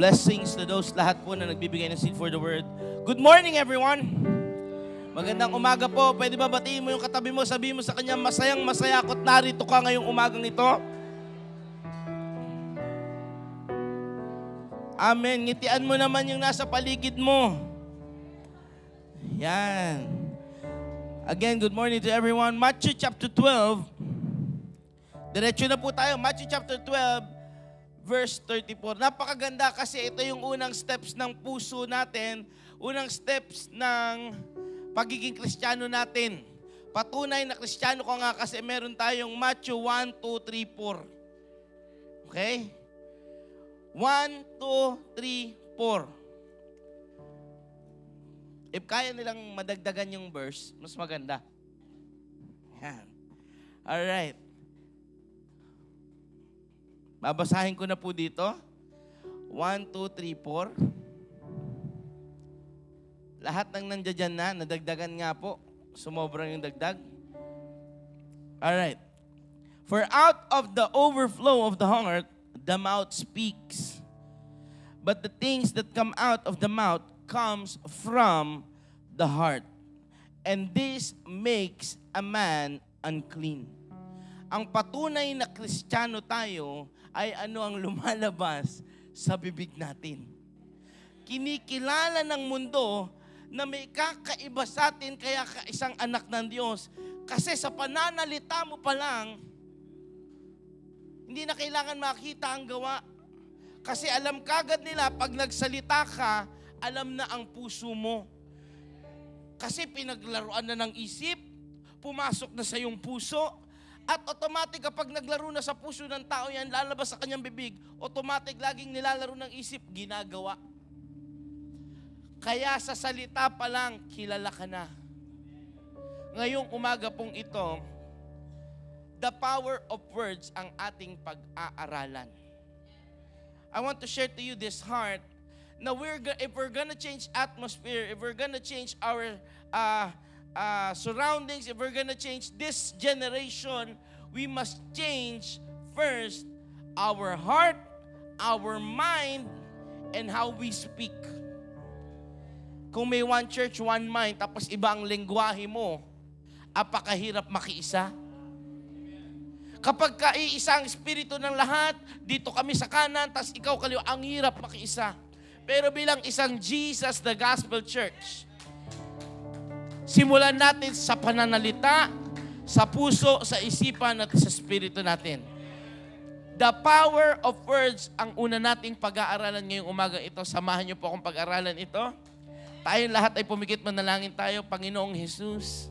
Blessings to those lahat po na nagbibigay ng seed for the word. Good morning, everyone. Magandang umaga po. Pwede ba batiin mo yung katabi mo? Sabihin mo sa kanya, masayang masaya ako't narito ka ngayong umagang ito. Amen. Ngitian mo naman yung nasa paligid mo. Yan. Again, good morning to everyone. Matthew chapter 12. Diretso na po tayo. Matthew chapter 12, verse 34. Napakaganda kasi ito yung unang steps ng puso natin, unang steps ng pagiging Kristiyano natin. Patunay na Kristiyano ko nga kasi meron tayong Matthew 1, 2, 3, 4. Okay? 1, 2, 3, 4. If kaya nilang madagdagan yung verse, mas maganda. Yan. Alright. Babasahin ko na po dito. 1, 2, 3, 4. Lahat ng nandiyan na, nadagdagan nga po. Sumobrang yung dagdag. Alright. For out of the overflow of the heart, the mouth speaks. But the things that come out of the mouth comes from the heart. And this makes a man unclean. Ang patunay na Kristiyano tayo ay ano ang lumalabas sa bibig natin. Kinikilala ng mundo na may kakaiba sa atin kaya ka isang anak ng Diyos. Kasi sa pananalita mo pa lang, hindi na kailangan makita ang gawa. Kasi alam kagad nila, pag nagsalita ka, alam na ang puso mo. Kasi pinaglaruan na ng isip, pumasok na sa iyong puso, at automatic kapag naglaro na sa puso ng tao yan, lalabas sa kanyang bibig, automatic laging nilalaro ng isip, ginagawa. Kaya sa salita pa lang, kilala ka na. Ngayong umaga pong ito, the power of words ang ating pag-aaralan. I want to share to you this heart na if we're gonna change atmosphere, if we're gonna change our surroundings, if we're gonna change this generation, we must change first our heart, our mind, and how we speak. Kung may one church, one mind, tapos iba ang lengguwahe mo, apakahirap makiisa. Kapag kaiisa ang espiritu ng lahat, dito kami sa kanan, tapos ikaw kaliwa, ang hirap makiisa. Pero bilang isang Jesus the Gospel Church, simulan natin sa pananalita, sa puso, sa isipan at sa espiritu natin. The power of words ang una nating pag-aaralan ngayong umaga ito. Samahan niyo po akong pag-aaralan ito. Tayong lahat ay pumikit, manalangin tayo. Panginoong Jesus,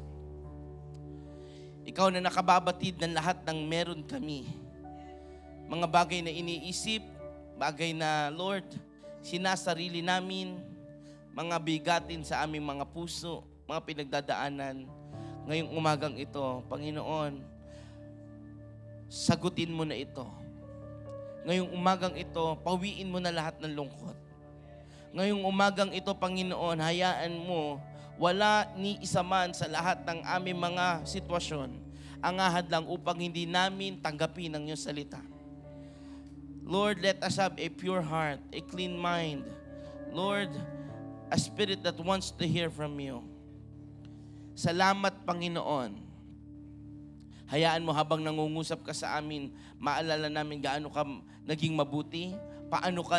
Ikaw na nakababatid ng lahat ng meron kami. Mga bagay na iniisip, bagay na, Lord, sinasarili namin, mga bigatin sa aming mga puso, mga pinagdadaanan. Ngayong umagang ito, Panginoon, sagutin mo na ito. Ngayong umagang ito, pawiin mo na lahat ng lungkot. Ngayong umagang ito, Panginoon, hayaan mo, wala ni isa man sa lahat ng aming mga sitwasyon ang ahadlang upang hindi namin tanggapin ang iyong salita. Lord, let us have a pure heart, a clean mind. Lord, a spirit that wants to hear from you. Salamat, Panginoon. Hayaan mo habang nangungusap ka sa amin, maalala namin gaano ka naging mabuti, paano ka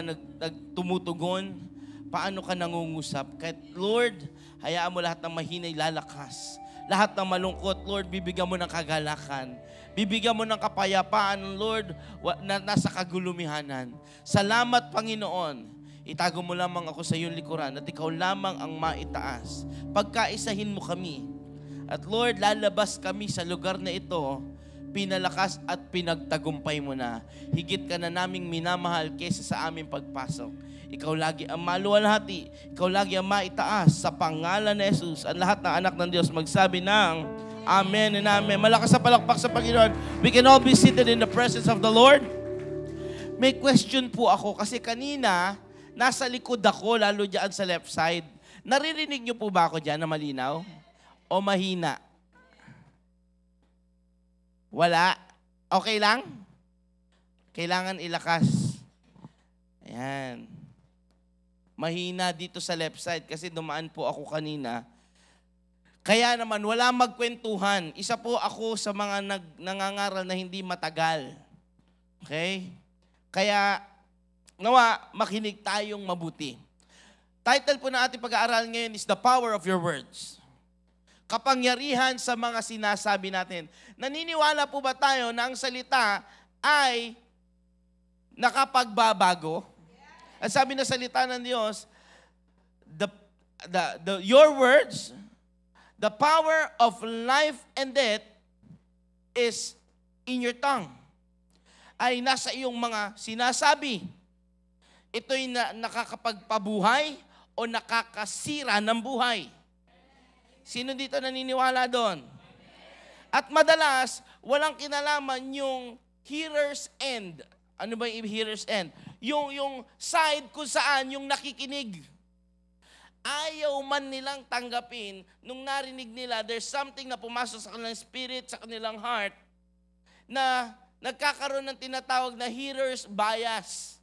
tumutugon, paano ka nangungusap. Kahit, Lord, hayaan mo lahat ng mahinay lalakas. Lahat ng malungkot, Lord, bibigyan mo ng kagalakan. Bibigyan mo ng kapayapaan, Lord, na nasa kagulumihanan. Salamat, Panginoon. Itago mo lamang ako sa iyong likuran at ikaw lamang ang maitaas. Pagkaisahin mo kami. At Lord, lalabas kami sa lugar na ito, pinalakas at pinagtagumpay mo na. Higit ka na naming minamahal kaysa sa aming pagpasok. Ikaw lagi ang maluwalhati. Ikaw lagi ang maitaas sa pangalan ni Jesus. Ang lahat ng anak ng Diyos magsabi ng Amen and Amen. Malakas sa palakpak sa Panginoon. We can all be seated in the presence of the Lord. May question po ako kasi kanina, nasa likod ako, lalo dyan sa left side. Naririnig niyo po ba ako dyan na malinaw? O mahina? Wala? Okay lang? Kailangan ilakas. Ayan. mahina dito sa left side kasi dumaan po ako kanina. Kaya naman, wala magkwentuhan. Isa po ako sa mga nangangaral na hindi matagal. Okay? Kaya, nawa, makinig tayong mabuti. Title po na ating pag-aaral ngayon is The Power of Your Words. Kapangyarihan sa mga sinasabi natin. Naniniwala po ba tayo na ang salita ay nakapagbabago? Ang sabi na salita ng Diyos, your words, the power of life and death is in your tongue. Ay nasa iyong mga sinasabi. Ito'y nakakapagpabuhay o nakakasira ng buhay. Sino dito naniniwala doon? At madalas, walang kinalaman yung hearer's end. Ano ba yung hearer's end? Yung side kung saan yung nakikinig. Ayaw man nilang tanggapin, nung narinig nila, there's something na pumasok sa kanilang spirit, sa kanilang heart, na nagkakaroon ng tinatawag na hearer's bias.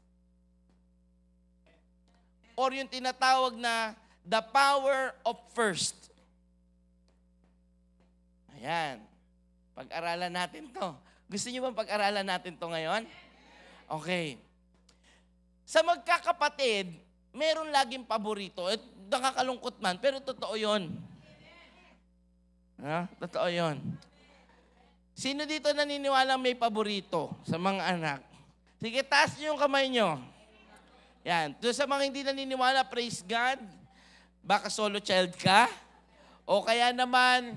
Or yung tinatawag na the power of first. Ayan. Pag-aralan natin to. Gusto niyo bang pag-aralan natin to ngayon? Okay. Sa magkakapatid, meron laging paborito. Nakakalungkot man, pero totoo yun. Totoo yun. Sino dito naniniwala may paborito sa mga anak? Sige, taas niyo yung kamay niyo. Yan. Doon sa mga hindi naniniwala, praise God. Baka solo child ka. O kaya naman,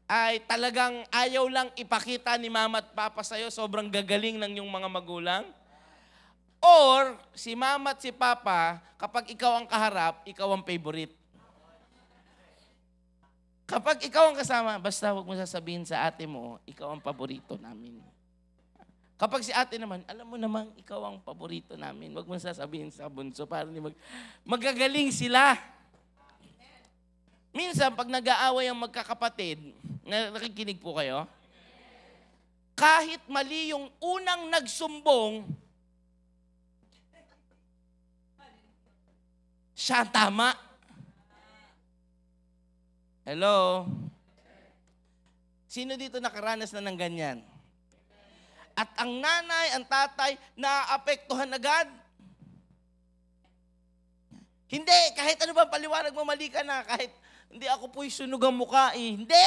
ay talagang ayaw lang ipakita ni mama at papa sa'yo, sobrang gagaling ng yung mga magulang. Or, si mama at si papa, kapag ikaw ang kaharap, ikaw ang favorite. Kapag ikaw ang kasama, basta huwag mo sasabihin sa ate mo, ikaw ang paborito namin. Kapag si ate naman, alam mo namang ikaw ang paborito namin. Huwag mo sasabihin sa bunso para magagaling sila. Minsan, pag nag-aaway ang magkakapatid, nakikinig po kayo, kahit mali yung unang nagsumbong, siya tama. Hello? Sino dito nakaranas na ng ganyan? At ang nanay, ang tatay, naapektuhan agad? Hindi, kahit ano ba paliwanag mo, mali ka na. Kahit hindi ako po'y sunog ang mukha eh. Hindi!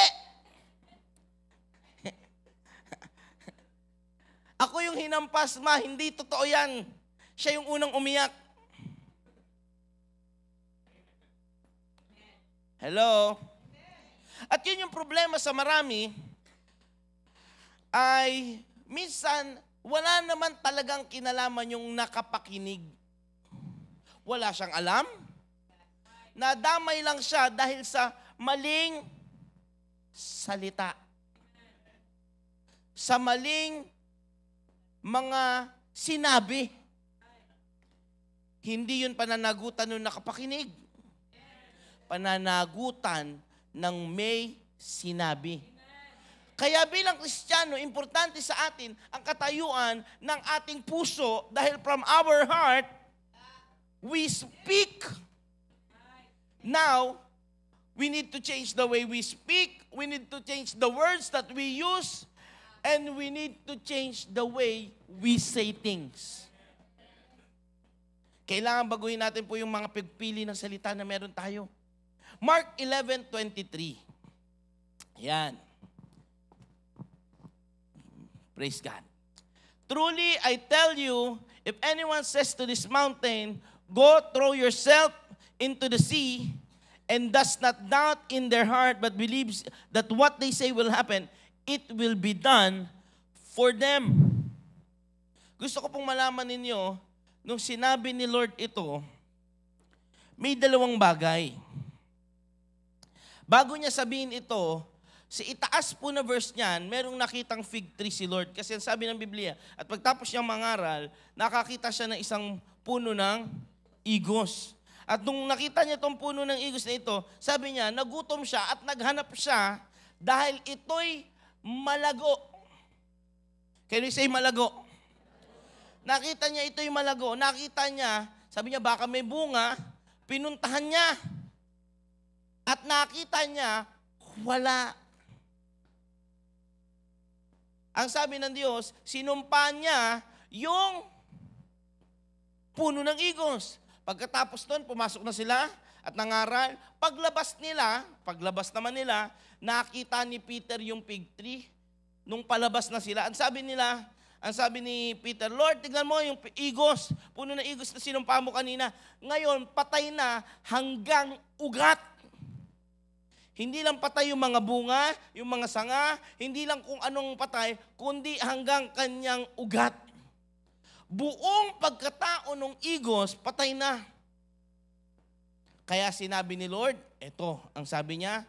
Ako yung hinampas, ma, hindi totoo yan. Siya yung unang umiyak. Hello? At yun yung problema sa marami, ay minsan, wala naman talagang kinalaman yung nakapakinig. Wala siyang alam. Nadamay lang siya dahil sa maling salita. Sa maling mga sinabi. Hindi yun pananagutan nung nakapakinig. Pananagutan ng may sinabi. Kaya bilang Kristiyano, importante sa atin ang katayuan ng ating puso dahil from our heart, we speak. Now, we need to change the way we speak, we need to change the words that we use, and we need to change the way we say things. Kailangan baguhin natin po yung mga pagpili ng salita na meron tayo. Mark 11:23. Yan. Praise God. Truly, I tell you, if anyone says to this mountain, go throw yourself into the sea, and does not doubt in their heart, but believes that what they say will happen, it will be done for them. Gusto ko pong malaman ninyo, nung sinabi ni Lord ito, may dalawang bagay. Bago niya sabihin ito, sa itaas po na verse niyan, merong nakitang fig tree si Lord. Kasi ang sabi ng Biblia, at pagtapos niyang mangaral, nakakita siya ng isang puno ng igos. At nung nakita niya itong puno ng igos na ito, sabi niya, nagutom siya at naghanap siya dahil ito'y malago. Can you say malago? Nakita niya ito'y malago. Nakita niya, sabi niya, baka may bunga, pinuntahan niya. At nakita niya, wala. Ang sabi ng Diyos, sinumpa niya yung puno ng igos. Pagkatapos doon, pumasok na sila at nangaral. Paglabas naman nila, nakita ni Peter yung fig tree. Nung palabas na sila, ang sabi ni Peter, Lord, tignan mo yung igos, puno ng igos na sinumpa mo kanina. Ngayon, patay na hanggang ugat. Hindi lang patay yung mga bunga, yung mga sanga, hindi lang kung anong patay, kundi hanggang kanyang ugat. Buong pagkatao ng igos, patay na. Kaya sinabi ni Lord, eto, ang sabi niya,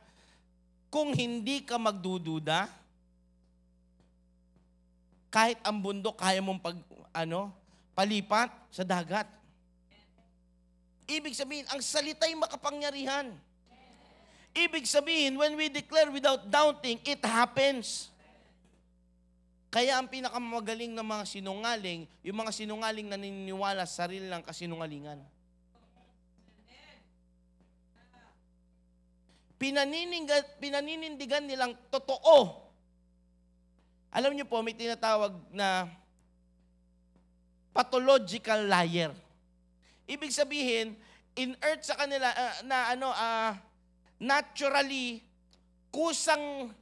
kung hindi ka magdududa, kahit ang bundok, kaya mong palipat sa dagat. Ibig sabihin, ang salita'y makapangyarihan. Ibig sabihin, when we declare without doubting, it happens. Kaya ang pinakamagaling ng mga sinungaling, yung mga sinungaling na naniniwala sa sarili ng kasinungalingan. Pinaninindigan nilang totoo. Alam niyo po, may tinatawag na pathological liar. Ibig sabihin, in earth sa kanila, naturally, kusang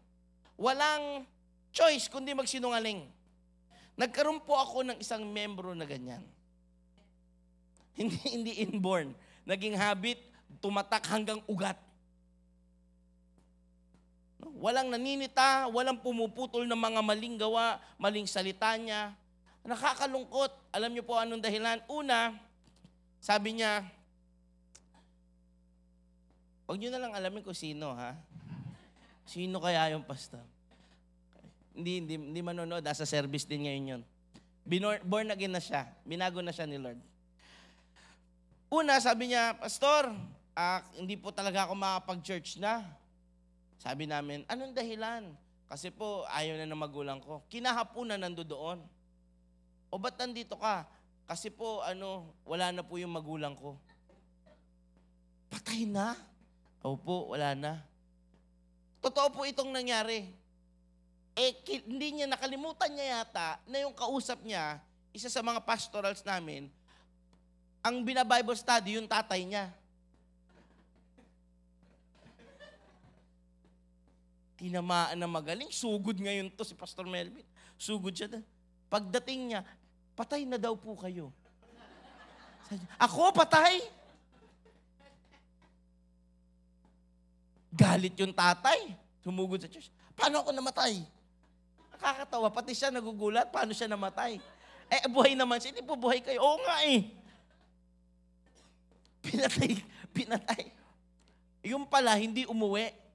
walang choice kundi magsinungaling. Nagkaroon po ako ng isang membro na ganyan. Hindi inborn. Naging habit, tumatak hanggang ugat. Walang naninita, walang pumuputol ng mga maling gawa, maling salita niya. Nakakalungkot. Alam niyo po anong dahilan? Una, sabi niya, huwag niyo na lang alamin kung sino, ha? Sino kaya yung pastor? Hindi manonood. Nasa service din ngayon yun. Born again na siya. Binago na siya ni Lord. Una, sabi niya, Pastor, hindi po talaga ako makapag-church na. Sabi namin, anong dahilan? Kasi po, ayaw na ng magulang ko. Kinahapunan nandoon. O ba't nandito ka? Kasi po, wala na po yung magulang ko. Patay na? Opo, wala na. Totoo po itong nangyari. Hindi niya nakalimutan niya yata na yung kausap niya, isa sa mga pastorals namin, ang bina-Bible study, yung tatay niya. Tinamaan na magaling. Sugod ngayon to si Pastor Melvin. Sugod siya. Pagdating niya, patay na daw po kayo. Ako, patay? Galit yung tatay. Sumugod sa church. Paano ako namatay? Nakakatawa. Pati siya nagugulat. Paano siya namatay? Buhay naman siya. Hindi po buhay kayo. Oo nga eh. Pinatay. Yung pala, hindi umuwi.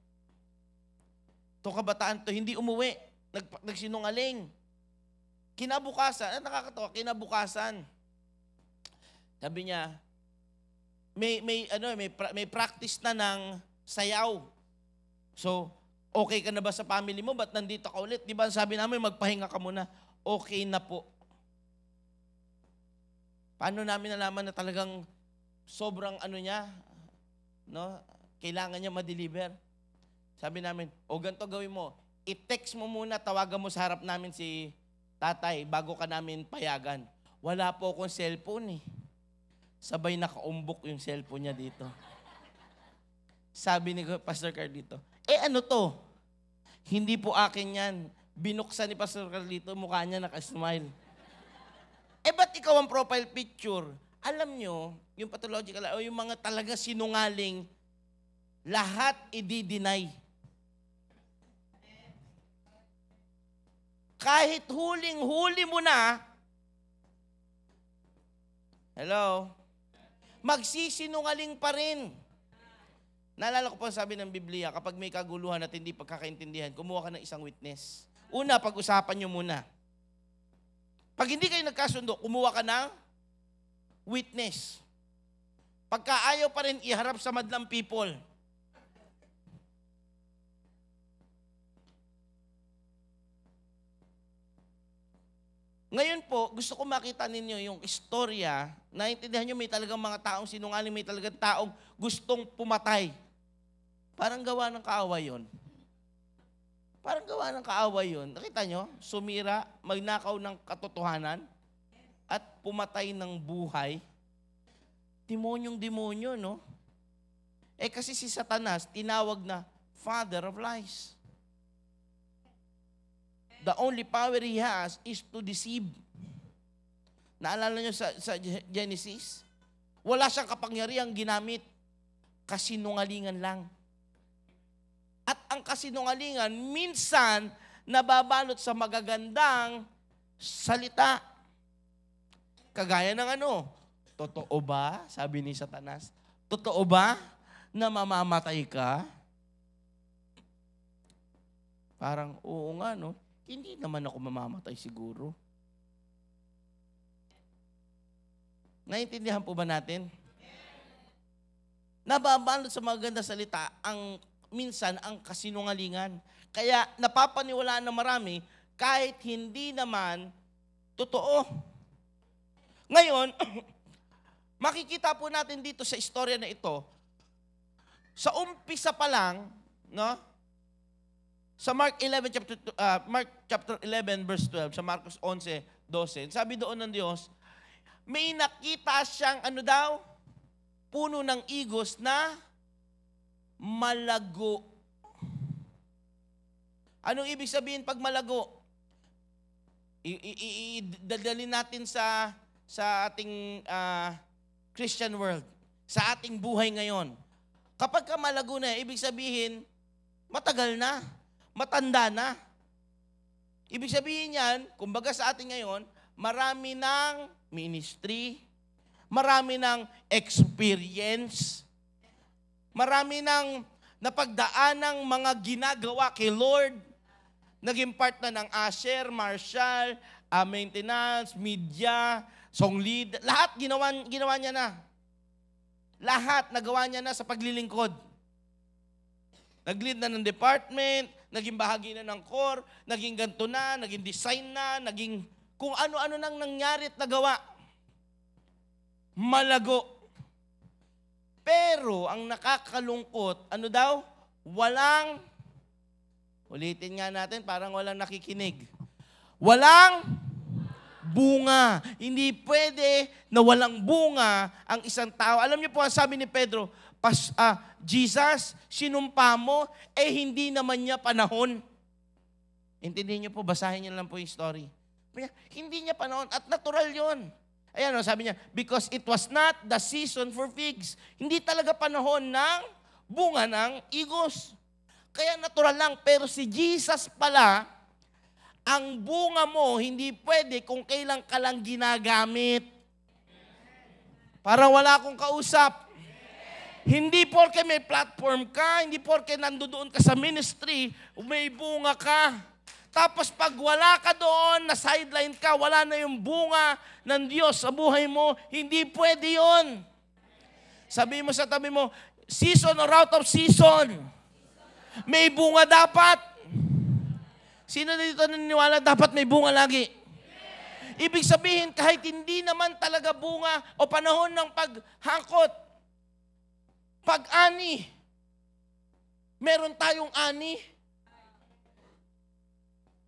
To kabataan to, hindi umuwi. Nagsinungaling. Kinabukasan, nakakatawa, kinabukasan. Sabi niya, may practice na ng sayaw. So, okay ka na ba sa family mo? Ba't nandito ka ulit? Di ba sabi namin, magpahinga ka muna. Okay na po. Paano namin nalaman na talagang sobrang kailangan niya ma-deliver? Sabi namin, ganito gawin mo. I-text mo muna, tawagan mo sa harap namin si tatay bago ka namin payagan. Wala po akong cellphone eh. Sabay nakaumbok yung cellphone niya dito. Sabi ni Pastor Carlito, ano to? Hindi po akin yan. Binuksan ni Pastor Carlito, mukha niya nakasmile. Ba't ikaw ang profile picture? Alam nyo, yung pathological, o yung mga talaga sinungaling, lahat i-deny. Kahit huling-huli mo na, hello, magsisinungaling pa rin. Naalala ko po sabi ng Biblia, kapag may kaguluhan at hindi pagkakaintindihan, kumuha ka ng isang witness. Una, pag-usapan nyo muna. Pag hindi kayo nagkasundo, kumuha ka ng witness. Pagka ayaw pa rin, iharap sa madlang people. Ngayon po, gusto ko makita ninyo yung istorya, naintindihan nyo may talagang mga taong sinungaling, may talagang taong gustong pumatay. Parang gawa ng kaaway yun. Parang gawa ng kaaway yun. Nakita nyo? Sumira, magnakaw ng katotohanan, at pumatay ng buhay. Demonyong-demonyo, no? Eh kasi si Satanas, tinawag na father of lies. The only power he has is to deceive. Naalala nyo sa Genesis? Wala siyang kapangyarihang ginamit. Kasinungalingan lang. At ang kasinungalingan, minsan, nababalot sa magagandang salita. Kagaya ng ano? Totoo ba? Sabi ni Satanas. Totoo ba na mamamatay ka? Parang, oo nga, no? Hindi naman ako mamamatay siguro. Naintindihan po ba natin? Nababalot sa maganda salita minsan ang kasinungalingan. Kaya napapaniwalaan ng marami kahit hindi naman totoo. Ngayon, makikita po natin dito sa istorya na ito, sa umpisa pa lang, no? Sa Mark chapter 11 verse 12, sa Marcos 11:12, sabi doon ng Diyos, may nakita siyang ano daw? Puno ng igos na malago. Anong ibig sabihin pag malago? Dadalhin natin sa ating Christian world, sa ating buhay ngayon. Kapag ka malago na, ibig sabihin, matagal na. Matanda na. Ibig sabihin yan, kumbaga sa atin ngayon, marami ng ministry, marami ng experience, marami ng napagdaan ng mga ginagawa kay Lord, naging part na ng usher, marshal, maintenance, media, song lead, lahat ginawa niya na. Lahat nagawa niya na sa paglilingkod. Nag-lead na ng department, naging bahagi na ng core, naging ganito na, naging design na, naging kung ano-ano nang nangyari at nagawa. Malago. Pero ang nakakalungkot, ano daw? Walang, ulitin nga natin, parang walang nakikinig. Walang bunga. Hindi pwede na walang bunga ang isang tao. Alam niyo po, ang sabi ni Pedro, Jesus, sinumpa mo, hindi naman niya panahon. Intindihin niyo po, basahin niyo lang po yung story. Hindi niya panahon, at natural yon. Ayan, sabi niya, because it was not the season for figs. Hindi talaga panahon ng bunga ng igos. Kaya natural lang, pero si Jesus pala, ang bunga mo, hindi pwede kung kailan ka lang ginagamit. Parang wala akong kausap. Hindi porke may platform ka, hindi porke nandoon ka sa ministry, may bunga ka. Tapos pag wala ka doon, na sideline ka, wala na yung bunga ng Diyos sa buhay mo, hindi pwede yun. Sabi mo sa tabi mo, season or out of season, may bunga dapat. Sino dito naniniwala dapat may bunga lagi? Ibig sabihin, kahit hindi naman talaga bunga o panahon ng paghangkot, pag-ani, meron tayong ani.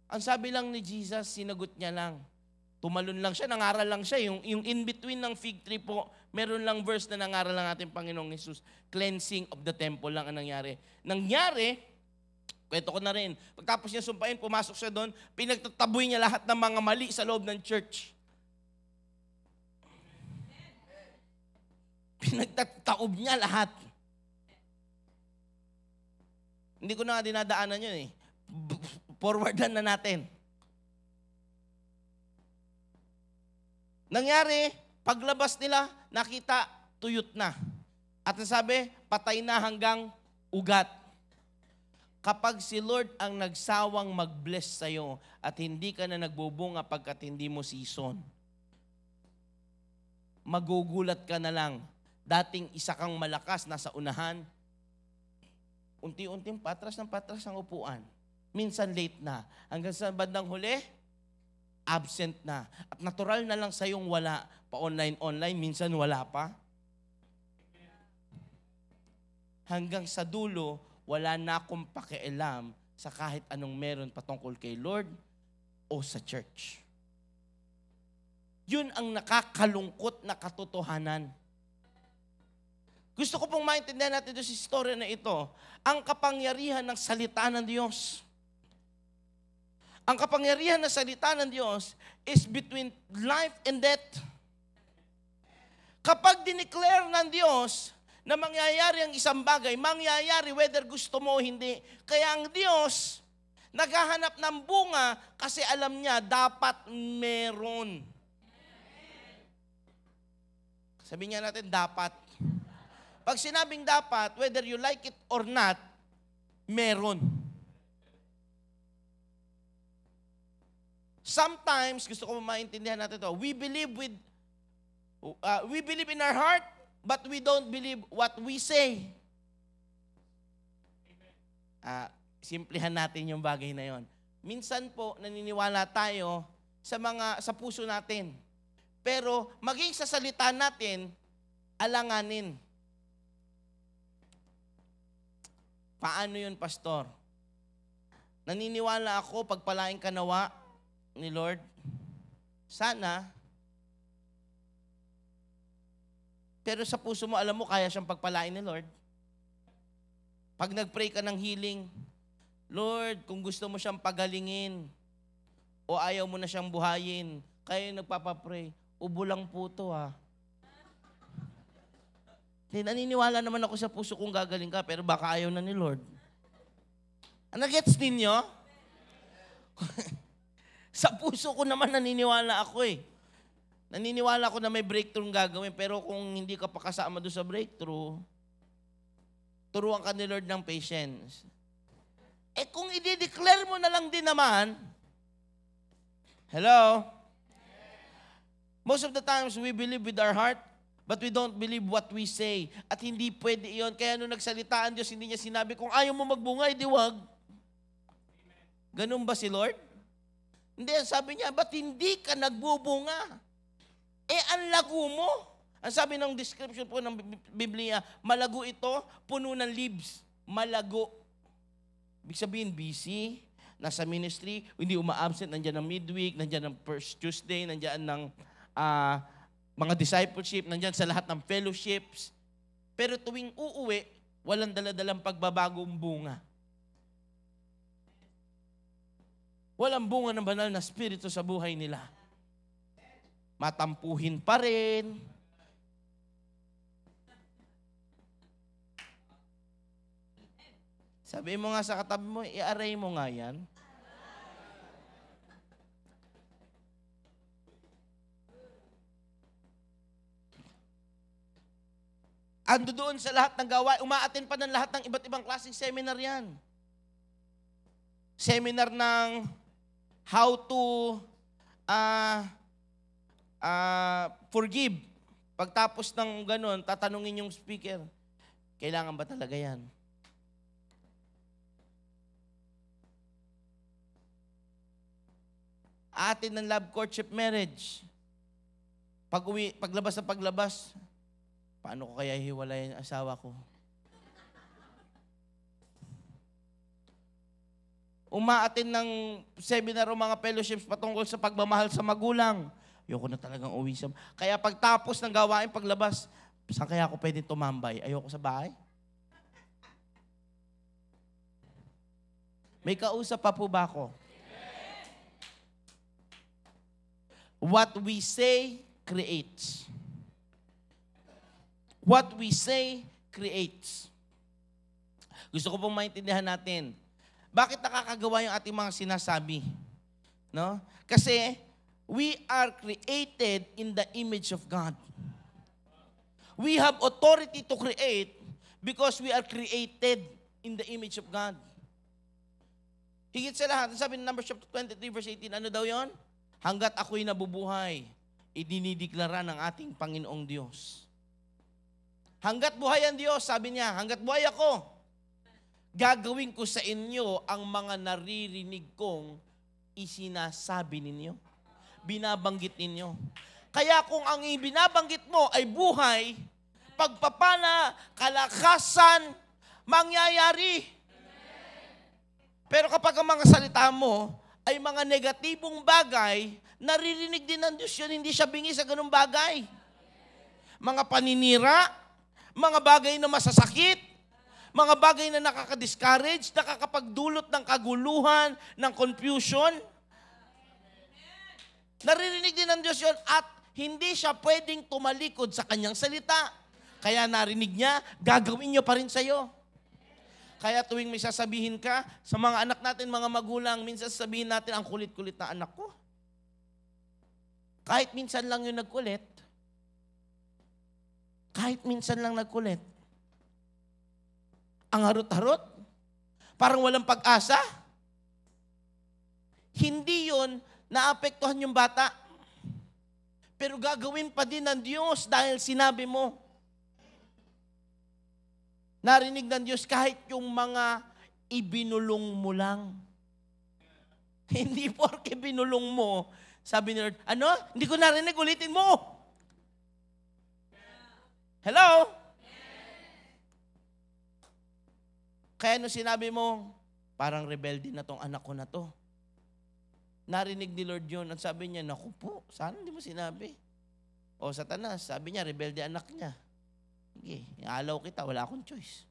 Ang sabi lang ni Jesus, sinagot niya lang. Tumalon lang siya, nangaral lang siya. Yung in-between ng fig tree po, meron lang verse na nangaral lang ating Panginoong Jesus. Cleansing of the temple lang ang nangyari. Nangyari, kwento ko na rin. Pagtapos niya sumpain, pumasok siya doon, pinagtataboy niya lahat ng mga mali sa loob ng church. Pinagtataob niya lahat. Hindi ko na dinadaanan yun eh. Forwardan na natin. Nangyari, paglabas nila, nakita, tuyot na. At nasabi, patay na hanggang ugat. Kapag si Lord ang nagsawang mag-bless sa'yo at hindi ka na nagbubunga pagkat hindi mo season, magugulat ka na lang. Dating isa kang malakas, nasa unahan, unti-unting patras ng patras ang upuan. Minsan late na. Hanggang sa bandang huli, absent na. At natural na lang sa'yong wala. Pa-online, minsan wala pa. Hanggang sa dulo, wala na akong pakialam sa kahit anong meron patungkol kay Lord o sa church. Yun ang nakakalungkot na katotohanan. Gusto ko pong maintindihan natin ito sa istorya na ito, ang kapangyarihan ng salita ng Diyos. Ang kapangyarihan ng salita ng Diyos is between life and death. Kapag dineclare ng Diyos na mangyayari ang isang bagay, mangyayari whether gusto mo o hindi. Kaya ang Diyos, naghahanap ng bunga kasi alam niya dapat meron. Sabihin niya natin, dapat. Pag sinabing dapat, whether you like it or not, meron. Sometimes, gusto ko maintindihan natin ito, we believe in our heart, but we don't believe what we say. Simplihan natin yung bagay na yon. Minsan po, naniniwala tayo sa puso natin. Pero, maging sa salita natin, alanganin. Paano yun, Pastor? Naniniwala ako, pagpalain ka nawa ni Lord. Sana. Pero sa puso mo, alam mo, kaya siyang pagpalain ni Lord. Pag nag-pray ka ng healing, Lord, kung gusto mo siyang pagalingin, o ayaw mo na siyang buhayin, kaya yung nagpapapray, ubo lang po to Naniniwala naman ako sa puso kong gagaling ka, pero baka ayaw na ni Lord. Nagets ninyo? Sa puso ko naman naniniwala ako Naniniwala ako na may breakthrough gagawin, pero kung hindi ka pa kasama doon sa breakthrough, turuan ka ni Lord ng patience. Kung i-declare mo na lang din naman, hello? Most of the times, we believe with our heart, but we don't believe what we say. At hindi pwede iyon. Kaya nung nagsalitaan Diyos, hindi niya sinabi, kung ayaw mo magbunga, edi wag. Ganun ba si Lord? Hindi, sabi niya, ba't hindi ka nagbubunga? Ang lago mo. Ang sabi ng description po ng Biblia, malago ito, puno ng leaves. Malago. Ibig sabihin, busy, nasa ministry, hindi uma-absent, nandiyan ng midweek, nandiyan ng first Tuesday, nandiyan ng mga discipleship, nandiyan sa lahat ng fellowships. Pero tuwing uuwi, walang daladalang pagbabagong bunga. Walang bunga ng banal na spirito sa buhay nila. Matampuhin pa rin. Sabi mo nga sa katabi mo, i-array mo nga yan. Ando doon sa lahat ng gawain, umaattend pa ng lahat ng iba't ibang klaseng seminar yan. Seminar ng how to forgive. Pagtapos ng ganun, tatanungin yung speaker, kailangan ba talaga yan? Atin ng love, courtship, marriage. Paglabas na paglabas, paano ko kaya hiwalayin ang asawa ko? Umaatin ng seminar o mga fellowships patungkol sa pagmamahal sa magulang. Ayoko na talagang uwi sa... Kaya pagtapos ng gawain, paglabas, saan kaya ako pwede tumambay? Ayoko sa bahay? May kausap pa po ba ako? What we say creates. What we say creates. Gusto ko pong maintindihan natin. Bakit nakakagawa yung ating mga sinasabi? No? Kasi we are created in the image of God. We have authority to create because we are created in the image of God. Higit sa lahat, sabi ng Numbers chapter 23 verse 18, ano daw yon? Hanggat ako'y nabubuhay, idinideklara ng ating Panginoong Diyos. Hanggat buhay ang Diyos, sabi niya, hanggat buhay ako, gagawin ko sa inyo ang mga naririnig kong isinasabi ninyo. binabanggit ninyo. Kaya kung ang ibinabanggit mo ay buhay, pagpapala, kalakasan, mangyayari. Pero kapag ang mga salita mo ay mga negatibong bagay, naririnig din ng Diyos yun, hindi siya bingi sa ganung bagay. Mga paninira, mga bagay na masasakit, mga bagay na nakaka-discourage, nakakapagdulot ng kaguluhan, ng confusion. Naririnig din ng Diyos yun at hindi siya pwedeng tumalikod sa kanyang salita. Kaya narinig niya, gagawin niyo pa rin sa'yo. Kaya tuwing may sasabihin ka, sa mga anak natin, mga magulang, minsan sasabihin natin, ang kulit-kulit na anak ko. Kahit minsan lang yung nagkulit. Kahit minsan lang nagkulit. Ang harot-harot. Parang walang pag-asa. Hindi yun naapektuhan yung bata. Pero gagawin pa din ng Diyos dahil sinabi mo. Narinig ng Diyos kahit yung mga ibinulong mo lang. Hindi porke binulong mo, sabi ni Lord, ano? Hindi ko narinig, ulitin mo. Hello? Kaya nung sinabi mo, parang rebelde na tong anak ko na to. Narinig ni Lord yun at sabi niya, naku po, sana hindi mo sinabi. O Satanas, sabi niya, rebelde anak niya. Sige, iaalaw kita, wala akong choice.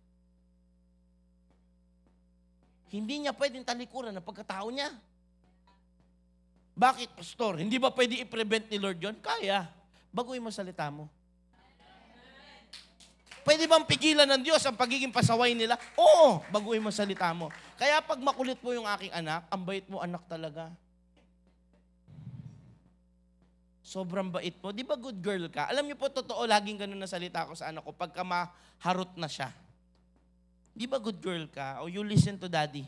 Hindi niya pwedeng talikuran ang pagkatao niya. Bakit, Pastor? Hindi ba pwede i-prevent ni Lord yun? Kaya. Baguhin mo salita mo. Pwede bang pigilan ng Diyos ang pagiging pasaway nila? Oo, baguhin mo salita mo. Kaya pag makulit mo yung aking anak, ang bait mo anak talaga. Sobrang bait mo. Di ba good girl ka? Alam niyo po, totoo, laging ganun na salita ko sa anak ko pagka maharot na siya. Di ba good girl ka? O you listen to daddy.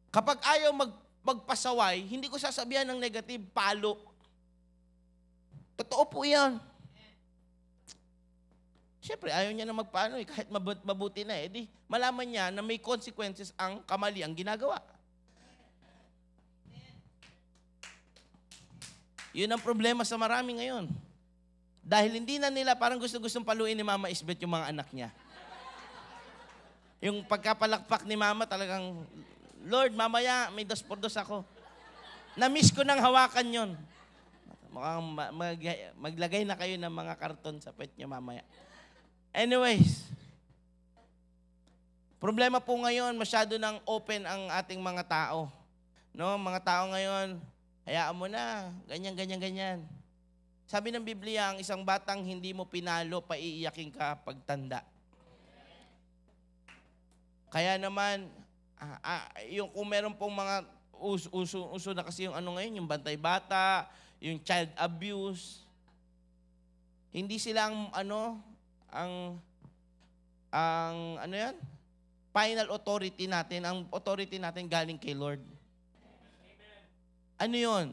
Kapag ayaw magpasaway, hindi ko sasabihan ng negative, palo. Totoo po yan. Siyempre, ayaw niya na magpaano eh, kahit mabuti na eh. Di, malaman niya na may consequences ang kamali ang ginagawa. Yun ang problema sa marami ngayon. Dahil hindi na nila parang gusto-gustong paluin ni Mama Isbeth yung mga anak niya. Yung pagkapalakpak ni Mama talagang, Lord, mamaya may 2x2 ako. Na-miss ko nang hawakan yon. Mukhang maglagay na kayo ng mga karton sa pet niyo mamaya. Anyways, problema po ngayon, masyado nang open ang ating mga tao. No, mga tao ngayon, hayaan mo na, ganyan. Sabi ng Biblia, ang isang batang hindi mo pinalo, paiiyakin ka pagtanda. Kaya naman, yung kung meron pong mga uso na kasi yung ano ngayon, yung bantay bata, yung child abuse, hindi sila ang yan? Final authority natin. Ang authority natin galing kay Lord. Ano yun?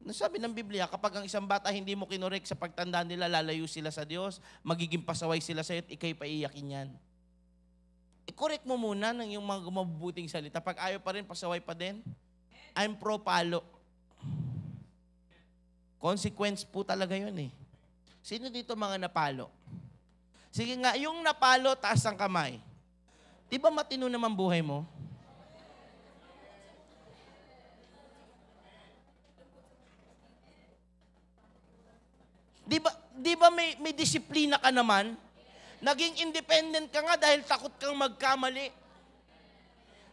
Nasabi ng Biblia, kapag ang isang bata hindi mo kinorek sa pagtanda nila, lalayo sila sa Diyos, magiging pasaway sila sa iyo at ikay paiyakin yan. I-correct mo muna ng yung mga mabubuting salita. Pag ayaw pa rin, pasaway pa din, I'm pro-palo. Consequence po talaga yun eh. Sino dito mga napalo? Sige nga, yung napalo, taas ang kamay. Di ba matino naman buhay mo? Di ba may disiplina ka naman? Naging independent ka nga dahil takot kang magkamali.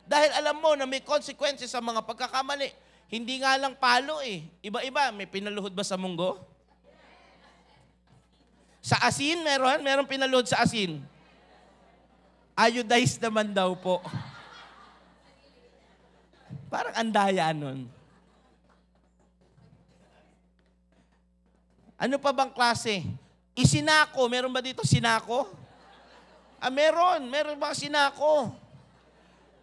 Dahil alam mo na may consequences sa mga pagkakamali. Hindi nga lang palo eh. Iba-iba. May pinaluhod ba sa munggo? Sa asin, meron? Meron pinaluhod sa asin. Iodized naman daw po. Parang andaya nun. Ano pa bang klase? Isinako. Meron ba dito sinako? Meron. Meron ba sinako?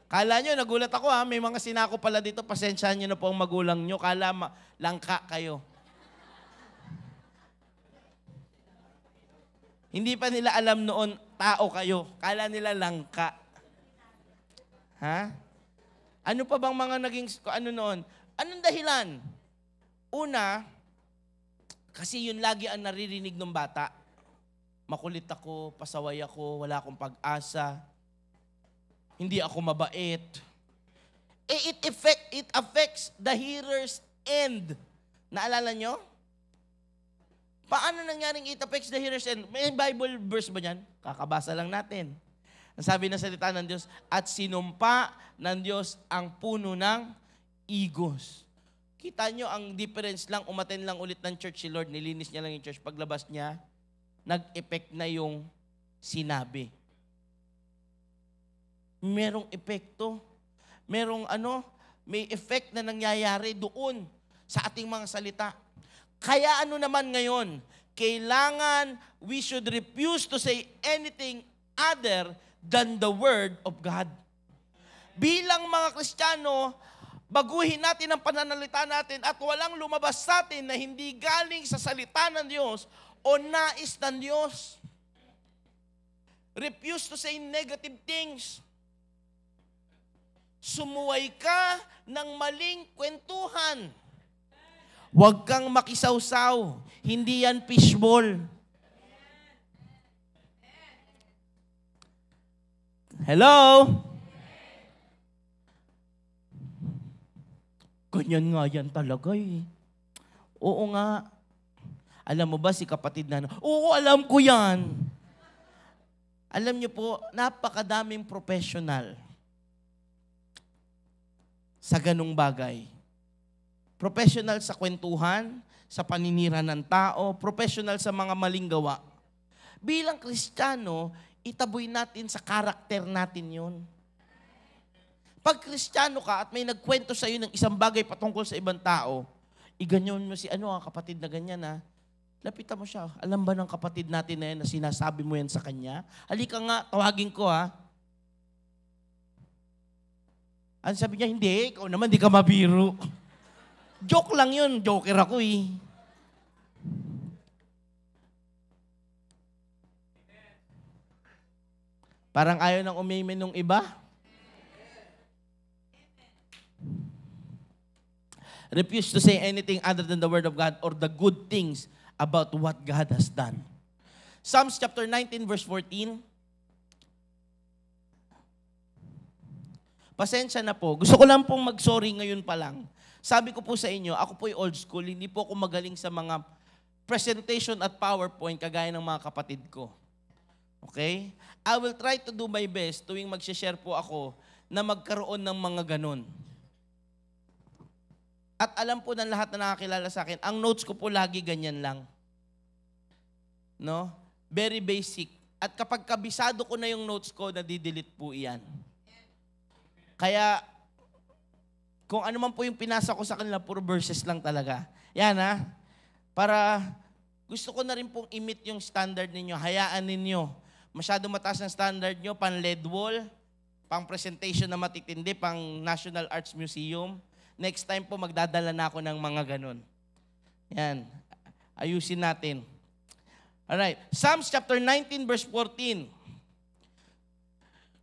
Kala nyo, nagulat ako ha, may mga sinako pala dito. Pasensyahan nyo na po ang magulang nyo. Kala langka kayo. Hindi pa nila alam noon, tao kayo. Kala nila langka. Ha? Ano pa bang mga naging, ano noon? Anong dahilan? Una, kasi yun lagi ang naririnig ng bata. Makulit ako, pasaway ako, wala akong pag-asa, hindi ako mabait. It affects the hearer's end. Naalala nyo? Paano nangyaring it affects the hearer's end? May Bible verse ba yan? Kakabasa lang natin. Ang sabi ng salita ng Diyos, at sinumpa ng Diyos ang puno ng igos. Kita nyo ang difference lang, umaten lang ulit ng church si Lord, nilinis niya lang yung church. Paglabas niya, nag-effect na yung sinabi. Merong epekto. May effect na nangyayari doon sa ating mga salita. Kaya ano naman ngayon? Kailangan we should refuse to say anything other than the Word of God. Bilang mga Kristiyano, baguhin natin ang pananalita natin at walang lumabas sa atin na hindi galing sa salita ng Diyos o nais ng Diyos. Refuse to say negative things. Sumuway ka ng maling kwentuhan. Huwag kang makisawsaw. Hindi yan fishball. Hello? Ganyan nga yan talaga eh. Oo nga. Alam mo ba si kapatid na, oo, alam ko yan. Alam niyo po, napakadaming professional sa ganung bagay. Professional sa kwentuhan, sa paninira ng tao, professional sa mga maling gawa. Bilang Kristiyano, itaboy natin sa karakter natin yun. Pag Kristiyano ka at may nagkwento sa iyo ng isang bagay patungkol sa ibang tao, iganyan mo si kapatid na ganyan ha. Lapitan mo siya. Alam ba ng kapatid natin na yan na sinasabi mo yan sa kanya? Halika nga, tawagin ko ha. Ano sabi niya? Hindi, ikaw naman, di ka mabiro. Joke lang yun. Joker ako eh. Parang ayaw nang umimin ng iba. Refuse to say anything other than the Word of God or the good things about what God has done. Psalms chapter 19 verse 14. Pasensya na po. Gusto ko lang pong mag-sorry ngayon pa lang. Sabi ko po sa inyo, ako po'y old school, hindi po ako magaling sa mga presentation at PowerPoint kagaya ng mga kapatid ko. Okay? I will try to do my best tuwing mag-share po ako na magkaroon ng mga ganun. At alam po ng lahat na nakakilala sa akin, ang notes ko po lagi ganyan lang. No? Very basic. At kapag kabisado ko na yung notes ko, nadidelete po iyan. Kaya, kung ano man po yung pinasa ko sa kanila, puro verses lang talaga. Yan ha. Para gusto ko na rin pong i-meet yung standard ninyo. Hayaan ninyo. Masyado mataas ang standard nyo, pang lead wall, pang presentation na matitindi, pang National Arts Museum. Next time po, magdadala na ako ng mga ganun. Yan. Ayusin natin. Alright. Psalms chapter 19 verse 14.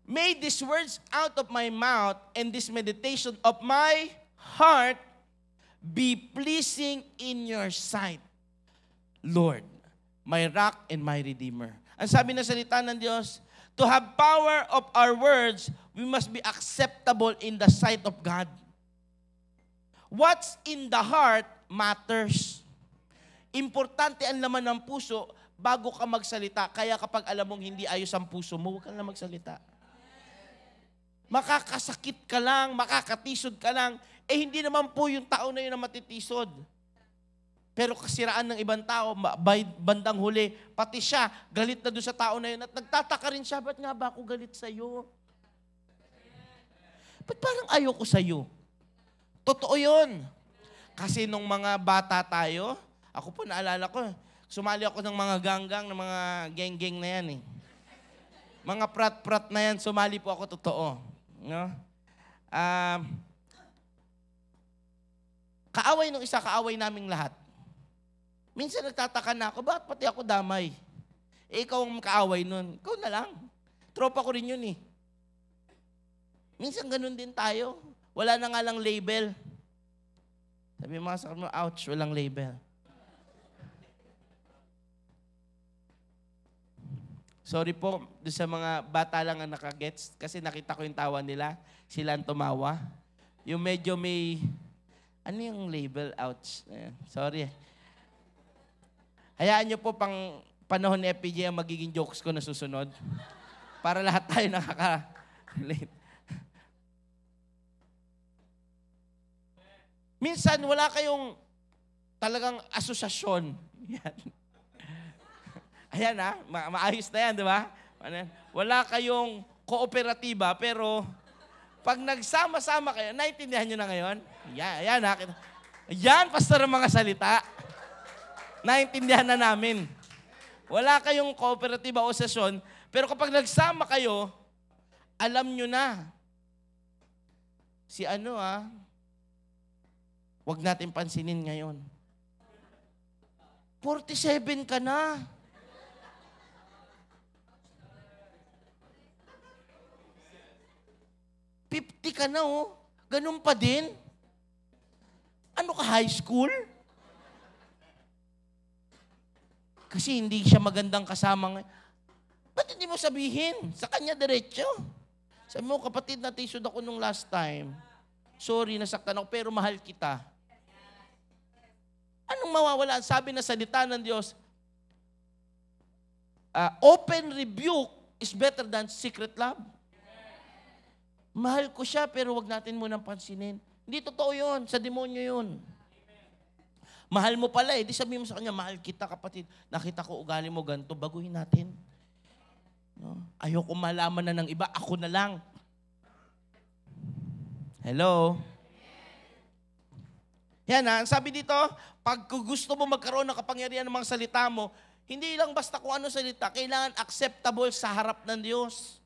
May these words out of my mouth and this meditation of my heart be pleasing in your sight, Lord, my rock and my redeemer. Ang sabi na salita ng Diyos, to have power of our words, we must be acceptable in the sight of God. What's in the heart matters. Importante ang laman ng puso bago ka magsalita. Kaya kapag alam mong hindi ayos ang puso mo, huwag ka na magsalita. Makakasakit ka lang, makakatisod ka lang, hindi naman po yung tao na yun na matitisod. Pero kasiraan ng ibang tao, bandang huli, pati siya, galit na doon sa tao na yun at nagtataka rin siya, ba't nga ba ako galit sa'yo? Ba't parang ayoko sa'yo? Totoo yun. Kasi nung mga bata tayo, ako po naalala ko, sumali ako ng mga ganggang, ng mga geng-geng na yan eh. Mga prat-prat na yan, sumali po ako, totoo. No? Kaaway nung isa, kaaway naming lahat. Minsan nagtataka na ako, bakit pati ako damay? Ikaw ang kaaway nun. Ikaw na lang. Tropa ko rin yun eh. Minsan ganun din tayo. Wala na nga lang label. Sabi mo sa kanila, ouch, walang label. Sorry po doon sa mga bata lang ang nakagets kasi nakita ko yung tawa nila. Sila ang tumawa. Yung medyo may, ano yung label? Ouch. Sorry. Hayaan nyo po pang panahon ni FPJ ang magiging jokes ko na susunod. Para lahat tayo nakaka-relate. Minsan, wala kayong talagang asosasyon. Yan. Ayan maayos na yan, di ba? Wala kayong kooperatiba, pero pag nagsama-sama kayo, naintindihan nyo na ngayon? Ayan ha. Ayan, pastor, ang mga salita. Naintindihan na namin. Wala kayong kooperatiba o sesyon, pero kapag nagsama kayo, alam nyo na. Si wag natin pansinin ngayon. 47 ka na. 50 ka na, oh. Ganun pa din. Ano ka, high school? Kasi hindi siya magandang kasama. Ba't hindi mo sabihin? Sa kanya diretso. Sabi mo, kapatid, natisod ako nung last time. Sorry, nasaktan ako, pero mahal kita. Anong mawawala? Sabi na salita ng Diyos, open rebuke is better than secret love. Mahal ko siya, pero wag natin munang pansinin. Hindi totoo yun. Sa demonyo yun. Mahal mo pala eh. Di sabihin mo sa kanya, mahal kita kapatid. Nakita ko ugali mo ganito, baguhin natin. No? Ayoko malaman na ng iba, ako na lang. Hello? Yan ang sabi dito, pag gusto mo magkaroon ng kapangyarihan ng mga salita mo, hindi lang basta kung ano salita, kailangan acceptable sa harap ng Diyos.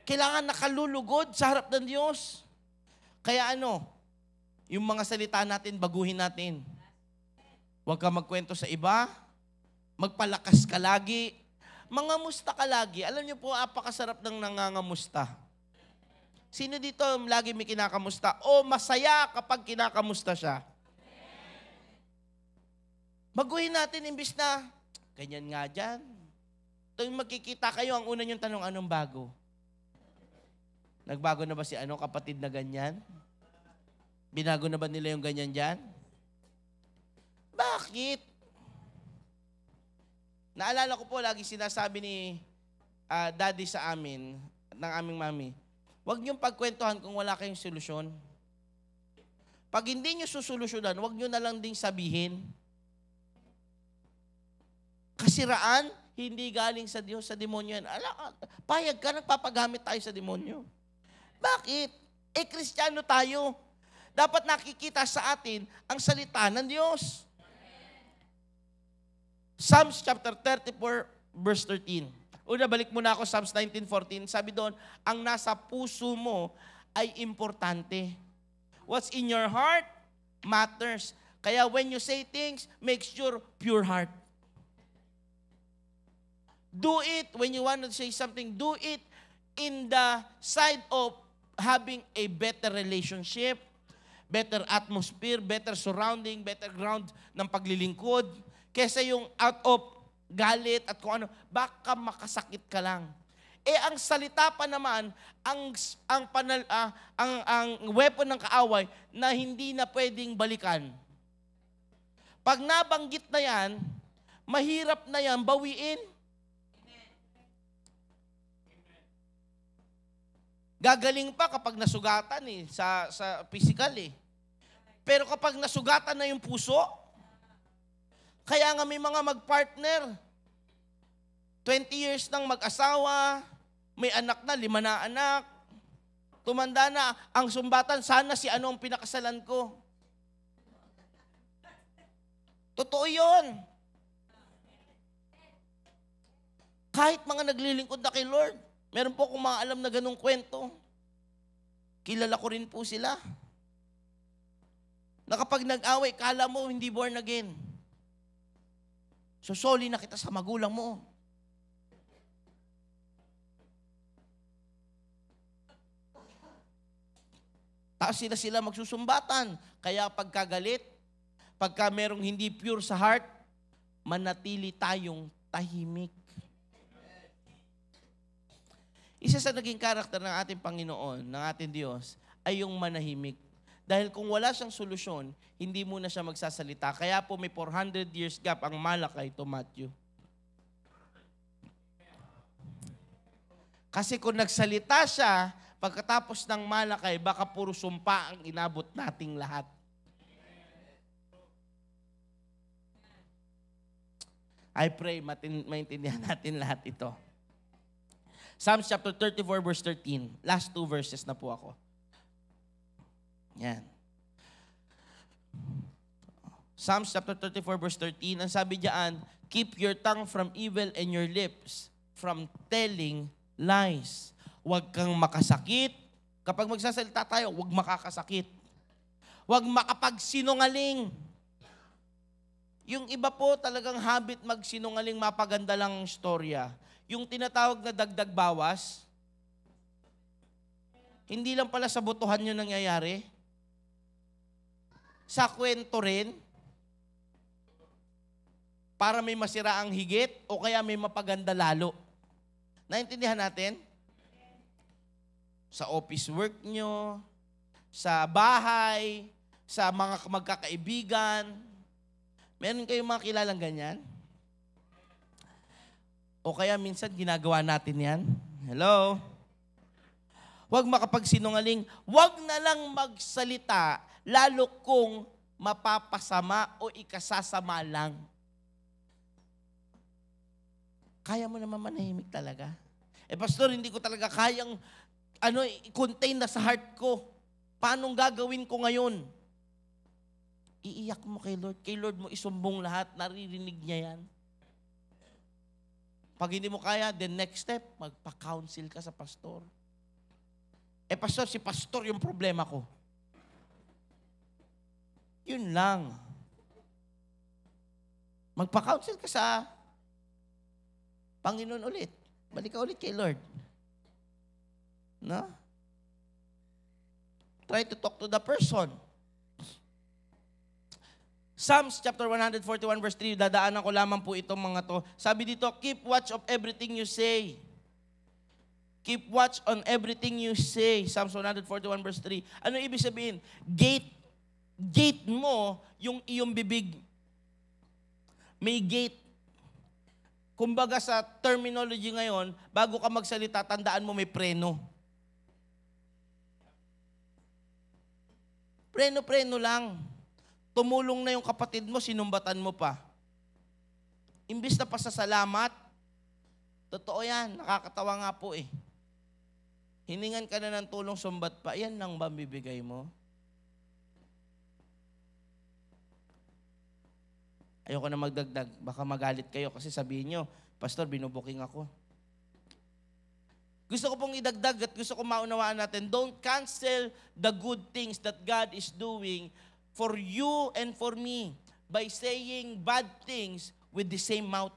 Kailangan nakalulugod sa harap ng Diyos. Kaya yung mga salita natin, baguhin natin. Huwag ka magkwento sa iba, magpalakas ka lagi, mangamusta ka lagi. Alam niyo po, apakasarap ng nangangamusta. Sino dito lagi may kinakamusta? O masaya kapag kinakamusta siya? Baguhin natin, imbis na, ganyan nga dyan. Tuwing magkikita kayo, ang una niyong tanong, anong bago? Nagbago na ba si kapatid na ganyan? Binago na ba nila yung ganyan dyan? Bakit? Naalala ko po, lagi sinasabi ni daddy sa amin, ng aming mami, huwag niyong pagkwentuhan kung wala kayong solusyon. Pag hindi niyo susolusyonan, huwag niyo na lang ding sabihin. Kasiraan, hindi galing sa Diyos, sa demonyo yan. Payag ka, nagpapagamit tayo sa demonyo. Bakit? Kristiyano tayo. Dapat nakikita sa atin ang salita ng Diyos. Psalms chapter 34, verse 13. Una, balik muna ako, Psalms 19:14. Sabi doon, ang nasa puso mo ay importante. What's in your heart matters. Kaya when you say things, make sure pure heart. Do it when you want to say something. Do it in the side of having a better relationship, better atmosphere, better surrounding, better ground ng paglilingkod, kesa yung out of galit at kung ano, baka makasakit ka lang. Ang salita pa naman, ang weapon ng kaaway na hindi na pwedeng balikan. Pag nabanggit na yan, mahirap na yan bawiin. Gagaling pa kapag nasugatan sa physical Pero kapag nasugatan na yung puso, kaya nga may mga mag-partner, 20 years nang mag-asawa, may anak na, 5 na anak, tumanda na, ang sumbatan, sana si ang pinakasalan ko. Totoo yun. Kahit mga naglilingkod na kay Lord, meron po akong mga alam na ganung kwento. Kilala ko rin po sila. Na kapag nag-away, kala mo hindi born again. Susoli na kita sa magulang mo. sila magsusumbatan. Kaya pagkagalit, pagka merong hindi pure sa heart, manatili tayong tahimik. Isa sa naging karakter ng ating Panginoon, ng ating Diyos, ay yung manahimik. Dahil kung wala siyang solusyon, hindi muna siya magsasalita. Kaya po may 400 years gap ang Malakay to Matthew. Kasi kung nagsalita siya, pagkatapos ng Malakay, baka puro sumpa ang inabot nating lahat. I pray maintindihan natin lahat ito. Psalms chapter 34 verse 13. Last 2 verses na po ako. Yan. Psalms chapter 34 verse 13. Ang sabi diyan, keep your tongue from evil and your lips from telling lies. Huwag kang makasakit. Kapag magsasalita tayo, huwag makakasakit. Huwag makapagsinungaling. Yung iba po talagang habit magsinungaling, mapaganda lang ang storya. Yung tinatawag na dagdag bawas, hindi lang pala sa botohan yun nangyayari. Sa kwento rin, para may masira ang higit o kaya may mapaganda lalo. Naintindihan natin? Sa office work nyo, sa bahay, sa mga magkakaibigan, meron kayong mga kilalang ganyan? O kaya minsan ginagawa natin yan? Hello? Huwag makapagsinungaling. Huwag na lang magsalita, lalo kung mapapasama o ikasasama lang. Kaya mo naman manahimik talaga. Pastor, hindi ko talaga kayang i-contain na sa heart ko. Paano gagawin ko ngayon? Iiyak mo kay Lord. Kay Lord mo isumbong lahat. Naririnig niya yan. Pag hindi mo kaya, the next step, magpa-counsel ka sa pastor. Pastor, si pastor yung problema ko. Yun lang. Magpa-counsel ka sa Panginoon ulit. Balik ka ulit kay Lord. No? Try to talk to the person. Psalms chapter 141 verse 3, dadaanan ko lamang po itong mga to. Sabi dito, keep watch of everything you say. Keep watch on everything you say. Psalms 141 verse 3. Ano ibig sabihin? Gate mo yung iyong bibig. May gate. Kumbaga sa terminology ngayon, bago ka magsalita, tandaan mo may preno. Preno lang. Tumulong na yung kapatid mo, sinumbatan mo pa. Imbis na pasasalamat, totoo yan, nakakatawa nga po eh. Hiningan ka na ng tulong, sumbat pa, yan lang ba bibigay mo? Ayoko na magdagdag, baka magalit kayo kasi sabihin nyo, Pastor, binubuking ako. Gusto ko pong idagdag at gusto ko maunawaan natin, don't cancel the good things that God is doing for you and for me by saying bad things with the same mouth.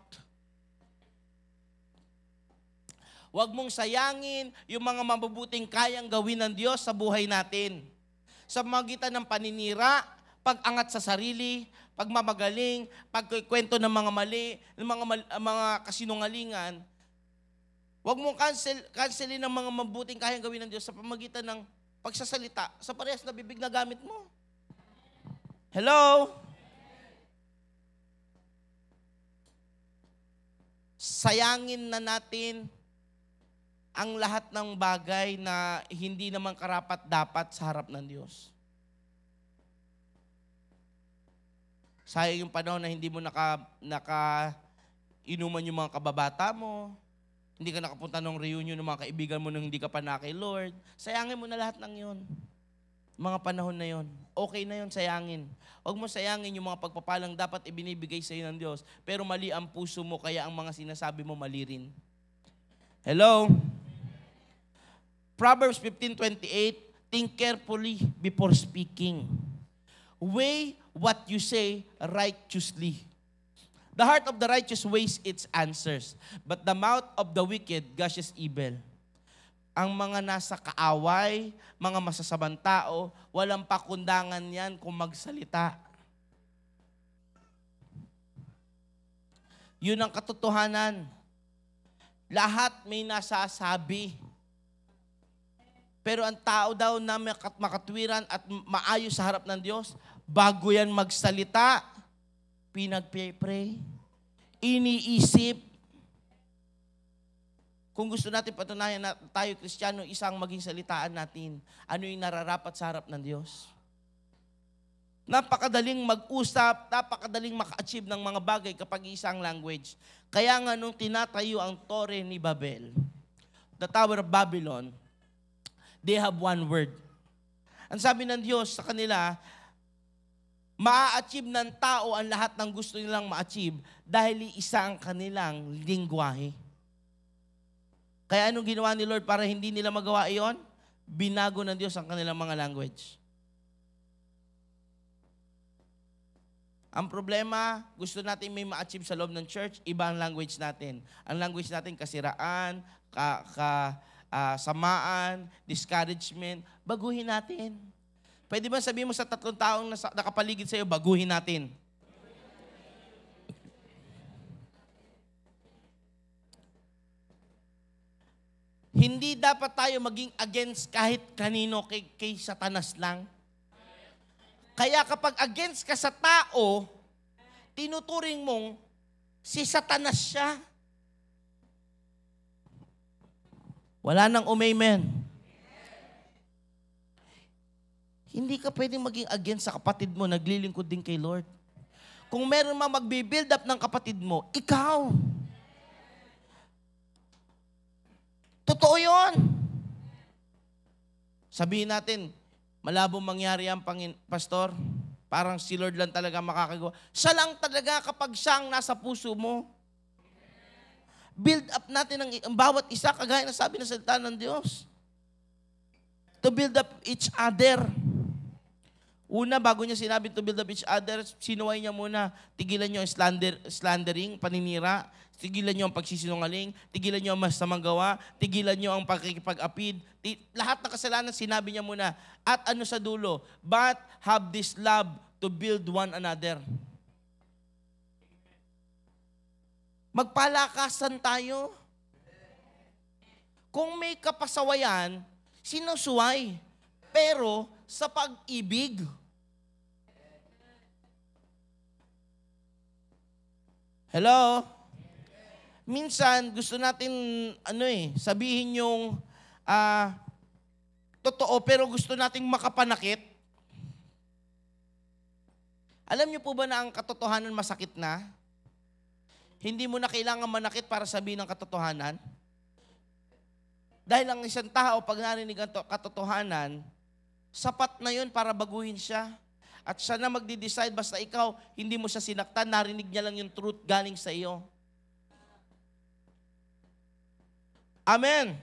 Huwag mong sayangin yung mga mabubuting kayang gawin ng Diyos sa buhay natin. Sa magitan ng paninira, pag-angat sa sarili, pagmamagaling, pagkikwento ng mga mali, ng mga kasinungalingan, huwag mong cancelin ng mga mabuting kayang gawin ng Diyos sa pamagitan ng pagsasalita sa parehas na bibig na gamit mo. Hello? Sayangin na natin ang lahat ng bagay na hindi naman karapat-dapat sa harap ng Diyos. Sayang yung panahon na hindi mo inuman yung mga kababata mo, hindi ka nakapunta ng reunion ng mga kaibigan mo nung hindi ka pa na kay Lord. Sayangin mo na lahat ng yun. Mga panahon na yon. Okay na yon, sayangin. Huwag mo sayangin yung mga pagpapalang dapat ibinibigay sa iyo ng Diyos, pero mali ang puso mo, kaya ang mga sinasabi mo mali rin. Hello? Proverbs 15:28, think carefully before speaking. Weigh what you say righteously. The heart of the righteous weighs its answers, but the mouth of the wicked gushes evil. Ang mga nasa kaaway, mga masasamang tao, walang pakundangan yan kung magsalita. Yun ang katotohanan. Lahat may nasasabi. Pero ang tao daw na makatwiran at maayos sa harap ng Diyos, bago yan magsalita, pinag-pray, iniisip. Kung gusto natin patunayan na tayo Kristiyano, isang maging salitaan natin. Ano yung nararapat sa harap ng Diyos? Napakadaling mag-usap, napakadaling maka-achieve ng mga bagay kapag isang language. Kaya nga nung tinatayo ang Torre ni Babel, the Tower of Babylon, they have one word. Ang sabi ng Diyos sa kanila, maa-achieve ng tao ang lahat ng gusto nilang ma-achieve dahil isa ang kanilang lingwahe. Kaya anong ginawa ni Lord para hindi nila magawa iyon? Binago ng Diyos ang kanilang mga language. Ang problema, gusto natin may ma-achieve sa loob ng church, iba ang language natin. Ang language natin, kasiraan, samaan, discouragement, baguhin natin. Pwede ba sabihin mo sa 3 taong nakapaligid sa iyo, baguhin natin? Hindi dapat tayo maging against kahit kanino, kay Satanas lang. Kaya kapag against ka sa tao, tinuturing mong si Satanas siya. Wala nang umamen. Hindi ka pwedeng maging against sa kapatid mo, naglilingkod din kay Lord. Kung meron magbi-build up ng kapatid mo, ikaw. Totoo yun. Sabihin natin, malabo mangyari ang pastor. Parang si Lord lang talaga makakagawa. Siya lang talaga kapag siyang nasa puso mo. Build up natin ang bawat isa, kagaya na sabi ng salita ng Diyos. To build up each other. Una, bago niya sinabi to build up each other, sinuway niya muna, tigilan niyo ang slandering, paninira, tigilan niyo ang pagsisinungaling, tigilan niyo ang masamang gawa, tigilan niyo ang pakikipag-apid. Lahat ng kasalanan sinabi niya muna. At ano sa dulo? But have this love to build one another. Magpalakasan tayo. Kung may kapasawayan, sinusuway. Pero sa pag-ibig. Hello? Minsan, gusto natin, sabihin yung totoo, pero gusto nating makapanakit. Alam niyo po ba na ang katotohanan masakit na? Hindi mo na kailangan manakit para sabihin ang katotohanan. Dahil ang isang tao, pag narinig ang katotohanan, sapat na yun para baguhin siya. At siya na magdi-decide, basta ikaw, hindi mo siya sinaktan, narinig niya lang yung truth galing sa iyo. Amen.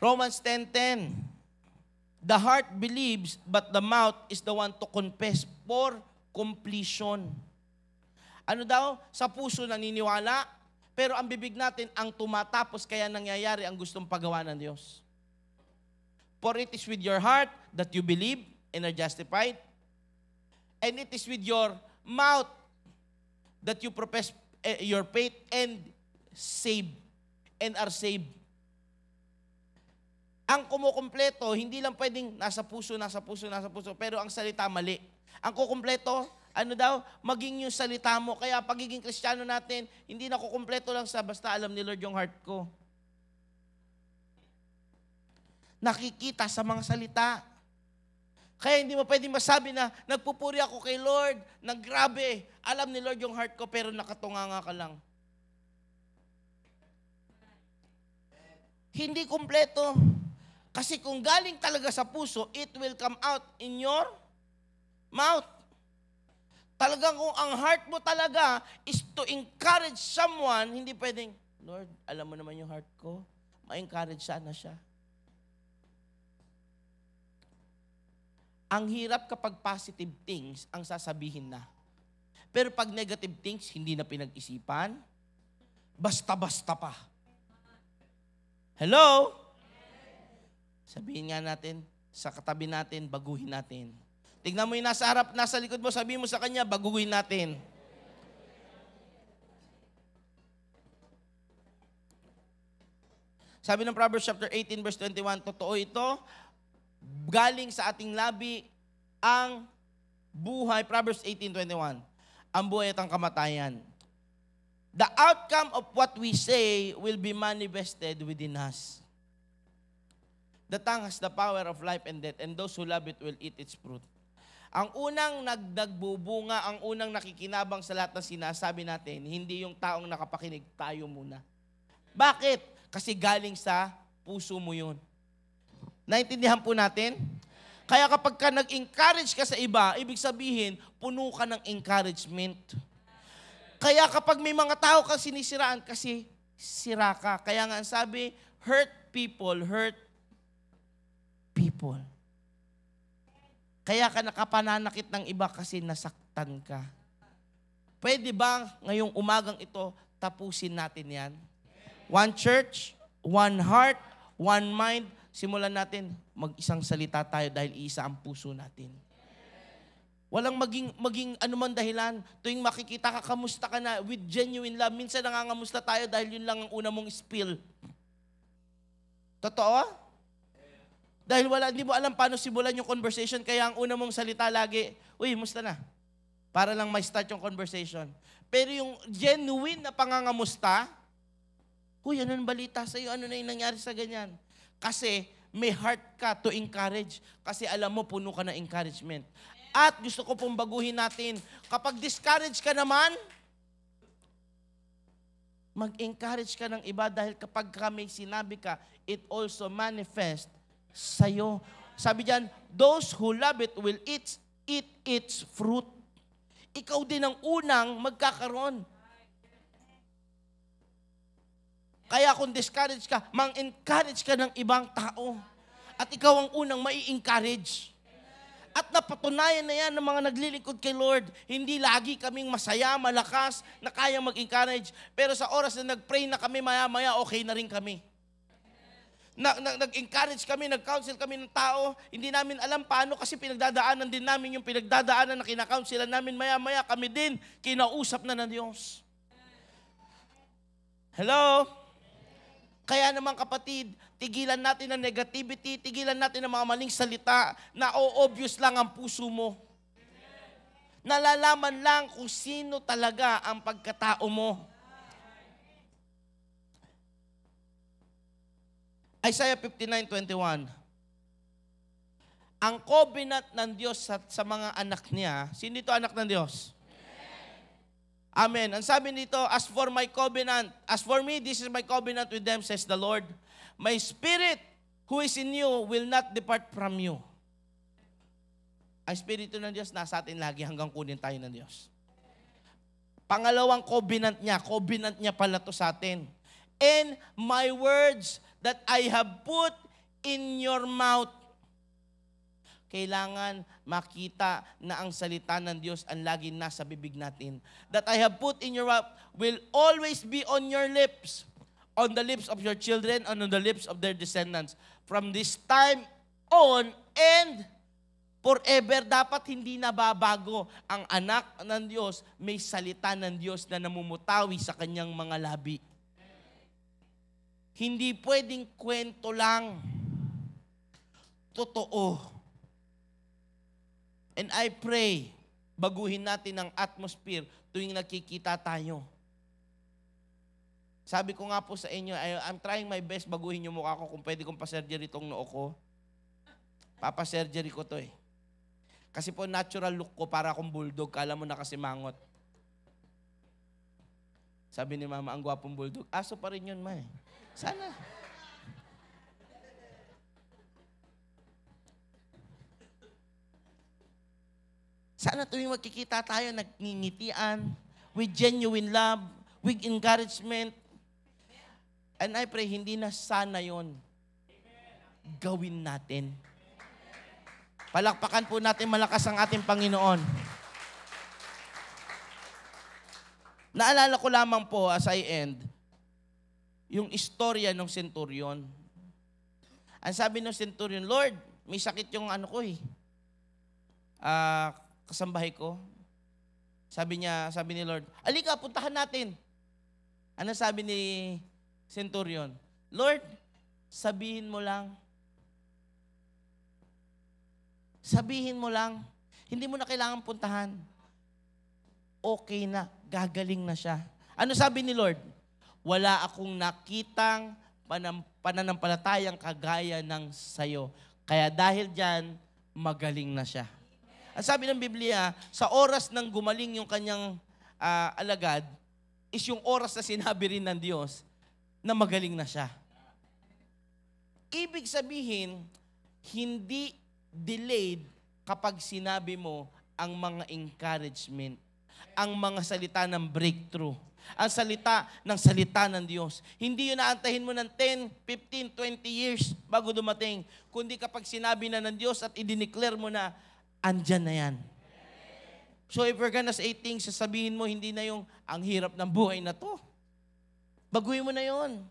Romans 10:10. The heart believes, but the mouth is the one to confess for completion. Ano daw? Sa puso naniniwala, pero ang bibig natin ang tumatapos, kaya nangyayari ang gustong pagawa ng Diyos. For it is with your heart that you believe and are justified, and it is with your mouth that you profess your faith and are saved. Ang kumukumpleto, hindi lang pwedeng nasa puso, pero ang salita mali. Ang kukumpleto, ano daw? Maging yung salita mo. Kaya pagiging Kristiyano natin, hindi na kukumpleto lang sa basta alam ni Lord yung heart ko. Nakikita sa mga salita. Kaya hindi mo pwedeng masabi na nagpupuri ako kay Lord, grabe, alam ni Lord yung heart ko, pero nakatunganga ka lang. Hindi kumpleto. Kasi kung galing talaga sa puso, it will come out in your mouth. Talagang kung ang heart mo talaga is to encourage someone, hindi pwedeng, Lord, alam mo naman yung heart ko, ma-encourage sana siya. Ang hirap kapag positive things ang sasabihin na. Pero pag negative things, hindi na pinag-isipan, basta-basta pa. Hello? Sabihin nga natin, sa katabi natin, baguhin natin. Tignan mo yung nasa harap, nasa likod mo, sabihin mo sa kanya, baguhin natin. Sabi ng Proverbs chapter 18 verse 21, totoo ito, galing sa ating labi ang buhay, Proverbs 18:21, ang buhay at ang kamatayan. The outcome of what we say will be manifested within us. The tongue has the power of life and death, and those who love it will eat its fruit. Ang unang nagdagbubunga, ang unang nakikinabang sa lahat ng sinasabi natin, hindi yung taong nakapakinig, tayo muna. Bakit? Kasi galing sa puso mo yun. Naintindihan po natin? Kaya kapag ka nag-encourage ka sa iba, ibig sabihin, puno ka ng encouragement. Kaya kapag may mga tao kang sinisiraan, kasi sira ka. Kaya nga ang sabi, hurt people. Kaya ka nakapananakit ng iba kasi nasaktan ka. Pwede ba ngayong umagang ito, tapusin natin yan? One church, one heart, one mind. Simulan natin, mag-isang salita tayo dahil isa ang puso natin. Walang maging anuman dahilan. Tuwing makikita ka, kamusta ka na, with genuine love. Minsan nangangamusta tayo dahil yun lang ang una mong spill. Totoo? Dahil hindi mo alam paano simulan yung conversation, kaya ang una mong salita lagi, uy, musta na? Para lang may start yung conversation. Pero yung genuine na pangangamusta, uy, ano ang balita sa'yo? Ano na yung nangyari sa ganyan? Kasi may heart ka to encourage. Kasi alam mo, puno ka ng encouragement. At gusto ko pong baguhin natin, kapag discourage ka naman, mag-encourage ka ng iba dahil kapag may sinabi ka, it also manifests sa'yo. Sabi diyan, those who love it will eat its fruit. Ikaw din ang unang magkakaroon. Kaya kung discourage ka, mang-encourage ka ng ibang tao. At ikaw ang unang mai-encourage. At napatunayan na yan ng mga naglilingkod kay Lord. Hindi lagi kaming masaya, malakas, na kaya mag-encourage. Pero sa oras na nag-pray na kami, maya-maya, okay na rin kami. Nag-encourage kami, nag-counsel kami ng tao. Hindi namin alam paano kasi pinagdadaanan din namin yung pinagdadaanan na kina-counselan namin. Maya-maya kami din, kinausap na ng Diyos. Hello? Kaya naman kapatid, tigilan natin ang negativity, tigilan natin ang mga maling salita na obvious lang ang puso mo. Nalalaman lang kung sino talaga ang pagkatao mo. Isaiah 59:21. Ang covenant ng Diyos sa mga anak niya, sino ito anak ng Diyos? Amen. Ang sabi nito, as for me, this is my covenant with them, says the Lord. My spirit who is in you will not depart from you. Ang Espiritu ng Diyos nasa atin lagi hanggang kunin tayo ng Diyos. Pangalawang covenant niya pala to sa atin. And my words that I have put in your mouth. Kailangan makita na ang salita ng Diyos ang laging nasa bibig natin. That I have put in your mouth will always be on your lips, on the lips of your children, and on the lips of their descendants. From this time on and forever, dapat hindi nababago. Ang anak ng Diyos, may salita ng Diyos na namumutawi sa kanyang mga labi. Hindi pwedeng kwento lang. Totoo. And I pray, baguhin natin ang atmosphere tuwing nagkikita tayo. Sabi ko nga po sa inyo, I'm trying my best baguhin yung mukha ko kung pwede kong pa-surgery itong noo ko. Papa-surgery ko to eh. Kasi po natural look ko para akong bulldog, kala mo na kasi mangot. Sabi ni mama, ang gwapong bulldog. Aso pa rin yun, ma eh. Sana. Sana tuwing magkikita tayo, nagngingitian, with genuine love, with encouragement. And I pray, hindi na sana yon gawin natin. Palakpakan po natin malakas ang ating Panginoon. Naalala ko lamang po as I end, yung istorya ng centurion. Ang sabi ng centurion, Lord, may sakit yung ano ko eh. Kasambahay ko. Sabi ni Lord, alika, puntahan natin. Ano sabi ni centurion? Lord, sabihin mo lang. Sabihin mo lang. Hindi mo na kailangan puntahan. Okay na, gagaling na siya. Ano sabi ni Lord? Wala akong nakitang pananampalatayang kagaya ng sayo. Kaya dahil dyan, magaling na siya. Ang sabi ng Biblia, sa oras ng gumaling yung kanyang alagad, is yung oras na sinabi rin ng Diyos na magaling na siya. Ibig sabihin, hindi delayed kapag sinabi mo ang mga encouragement, ang mga salita ng breakthrough, ang salita ng Diyos. Hindi yun naantahin mo ng 10, 15, 20 years bago dumating, kundi kapag sinabi na ng Diyos at i-declare mo na, andyan na yan. So if we're gonna say things, sasabihin mo, hindi na yung, ang hirap ng buhay na to. Baguhin mo na yon.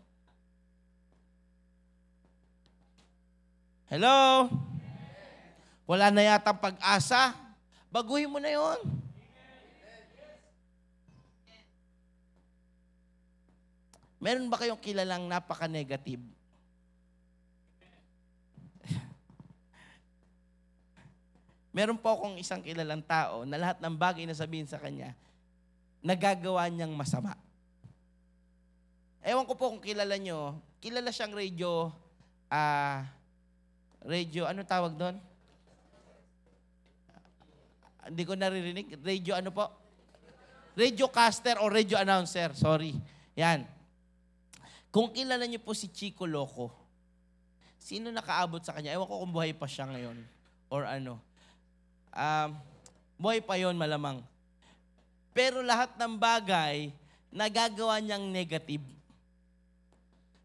Hello? Wala na yatang pag-asa. Baguhin mo na yon. Meron ba kayong kilalang napaka-negative? Meron po akong isang kilalang tao na lahat ng bagay na sabihin sa kanya, nagagawa niyang masama. Ewan ko po kung kilala nyo, kilala siyang radio, ano tawag doon? Hindi ko naririnig. Radio ano po? Radio caster o radio announcer. Sorry. Yan. Kung kilala niyo po si Chico Loco, sino nakaabot sa kanya? Ewan ko kung buhay pa siya ngayon or ano. Buhay pa yon malamang. Pero lahat ng bagay, nagagawa niyang negative.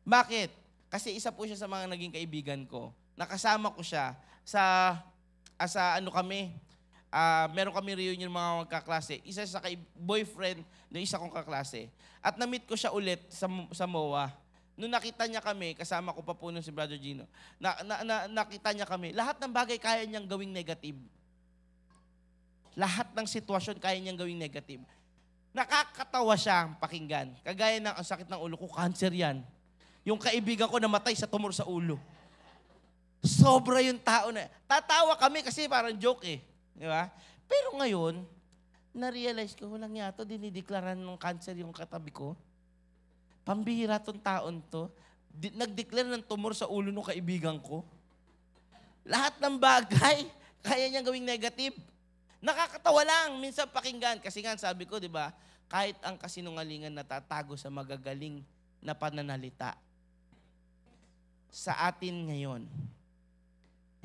Bakit? Kasi isa po siya sa mga naging kaibigan ko. Nakasama ko siya sa ano kami, meron kami reunion mga magkaklase. Isa sa boyfriend ng isa kong kaklase. At na-meet ko siya ulit sa MOA. Nung nakita niya kami, kasama ko pa po nung si Brother Gino, nakita niya kami, lahat ng bagay kaya niyang gawing negative. Lahat ng sitwasyon kaya niyang gawing negative. Nakakatawa siya pakinggan. Kagaya ng ang sakit ng ulo ko, cancer yan. Yung kaibigan ko namatay sa tumor sa ulo. Sobra yung tao na. Tatawa kami kasi parang joke eh. Di ba? Pero ngayon, na-realize ko, walang yato, dinideklaran ng cancer yung katabi ko. Pambihira tong taon to. Nag-declare ng tumor sa ulo ng kaibigan ko. Lahat ng bagay, kaya niyang gawing negative. Nakakatawa lang, minsan pakinggan. Kasi nga sabi ko, di ba, kahit ang kasinungalingan natatago sa magagaling na pananalita. Sa atin ngayon.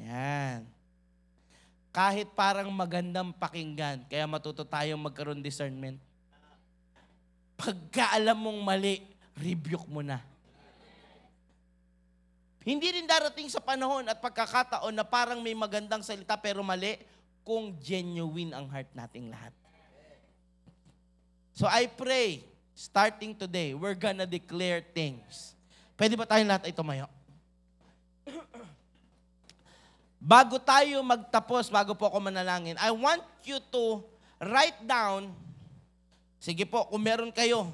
Yan. Kahit parang magandang pakinggan, kaya matuto tayong magkaroon discernment. Pagka alam mong mali, rebuke mo na. Hindi rin darating sa panahon at pagkakataon na parang may magandang salita pero mali, kung genuine ang heart nating lahat. So I pray, starting today, we're gonna declare things. Pwede ba tayong lahat ay tumayo? Bago tayo magtapos, bago po ako manalangin, I want you to write down, sige po, kung meron kayo,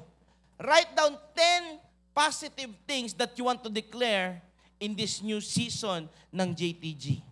write down 10 positive things that you want to declare in this new season ng JTG.